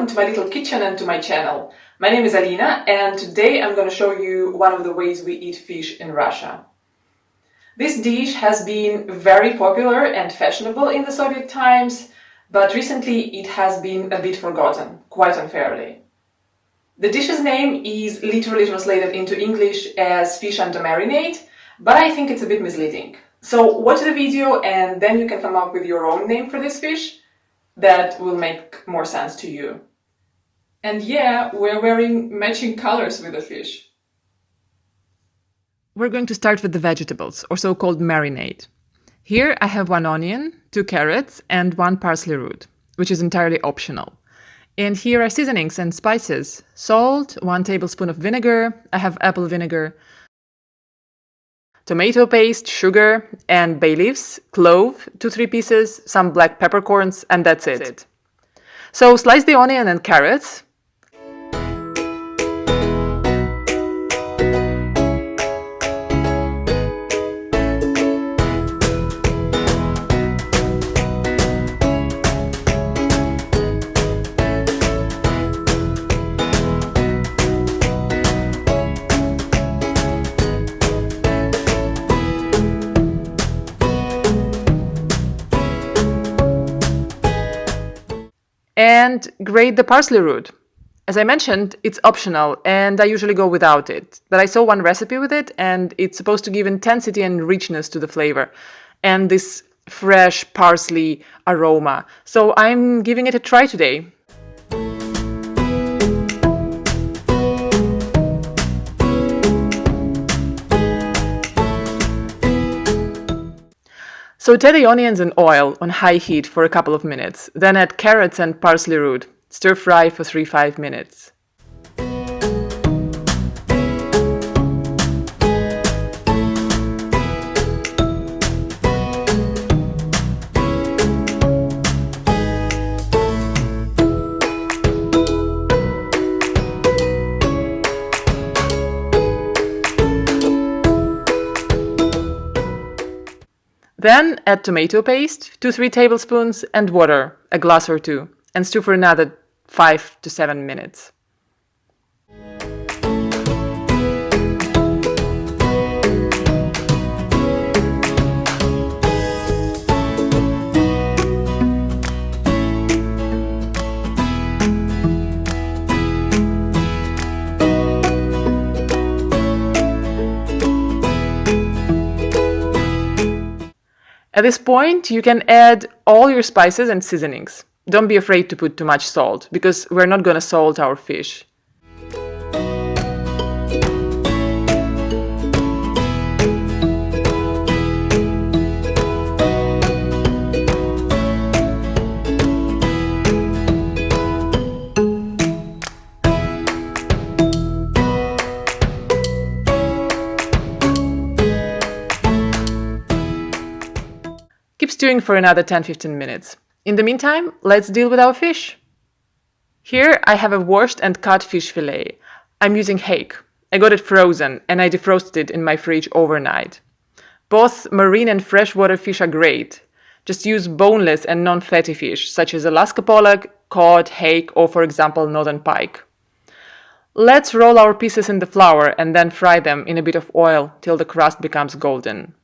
welcome to my little kitchen and to my channel. My name is Alina, and today I'm going to show you one of the ways we eat fish in Russia. This dish has been very popular and fashionable in the Soviet times, but recently it has been a bit forgotten, quite unfairly. The dish's name is literally translated into English as fish under marinade, but I think it's a bit misleading. So watch the video and then you can come up with your own name for this fish that will make more sense to you. And yeah, we're wearing matching colors with the fish. We're going to start with the vegetables, or so-called marinade. Here I have 1 onion, 2 carrots, and 1 parsley root, which is entirely optional. And here are seasonings and spices. Salt, 1 tablespoon of vinegar, I have apple vinegar, tomato paste, sugar, and bay leaves, clove, 2-3 pieces, some black peppercorns, and that's it. So slice the onion and carrots. And grate the parsley root. As I mentioned, it's optional and I usually go without it. But I saw one recipe with it and it's supposed to give intensity and richness to the flavor and this fresh parsley aroma. So I'm giving it a try today. Saute the onions in oil on high heat for a couple of minutes, then add carrots and parsley root. Stir fry for 3-5 minutes. Then add tomato paste, 2-3 tablespoons, and water, a glass or 2, and stew for another 5 to 7 minutes. At this point, you can add all your spices and seasonings. Don't be afraid to put too much salt, because we're not going to salt our fish. Keep stewing for another 10-15 minutes. In the meantime, let's deal with our fish. Here I have a washed and cut fish fillet. I'm using hake. I got it frozen and I defrosted it in my fridge overnight. Both marine and freshwater fish are great. Just use boneless and non-fatty fish such as Alaska pollock, cod, hake, or for example northern pike. Let's roll our pieces in the flour and then fry them in a bit of oil till the crust becomes golden.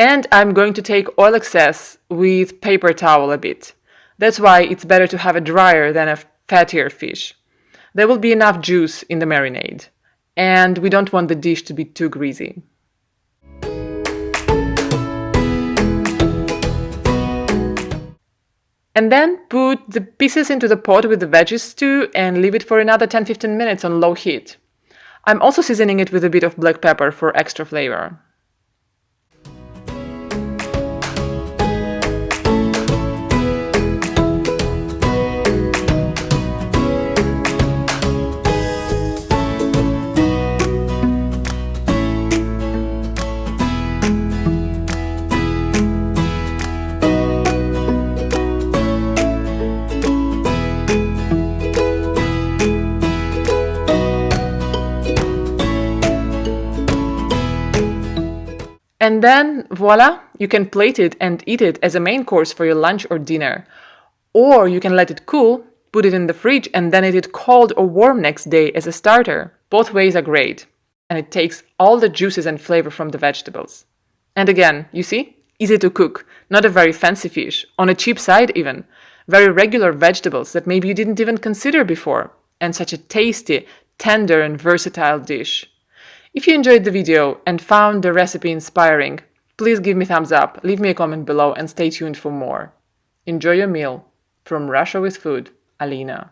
And I'm going to take oil excess with paper towel a bit. That's why it's better to have a drier than a fattier fish. There will be enough juice in the marinade, and we don't want the dish to be too greasy. And then put the pieces into the pot with the veggies stew and leave it for another 10-15 minutes on low heat. I'm also seasoning it with a bit of black pepper for extra flavor. And then, voila, you can plate it and eat it as a main course for your lunch or dinner. Or you can let it cool, put it in the fridge, and then eat it cold or warm next day as a starter. Both ways are great. And it takes all the juices and flavor from the vegetables. And again, you see? Easy to cook, not a very fancy fish, on a cheap side even. Very regular vegetables that maybe you didn't even consider before. And such a tasty, tender and versatile dish. If you enjoyed the video and found the recipe inspiring, please give me a thumbs up, leave me a comment below and stay tuned for more. Enjoy your meal. From Russia with Food, Alina.